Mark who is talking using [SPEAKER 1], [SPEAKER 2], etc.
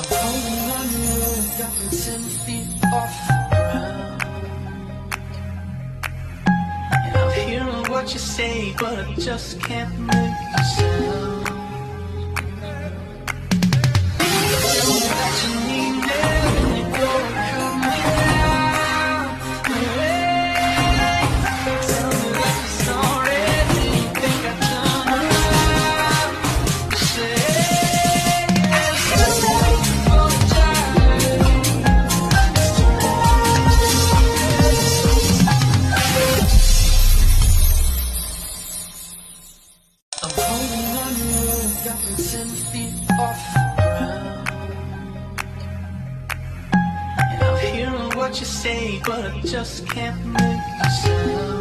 [SPEAKER 1] I'm holding on to you, got me 10 feet off the ground. And I'm hearing what you say, but I just can't make a sound. What you need now, when you go and cut me down. Hey, tell me that you're sorry, do you think I've done enough? You say, I'm holding on to you, got me 10 feet off the ground. And I'm hearing what you say, but I just can't make a sound.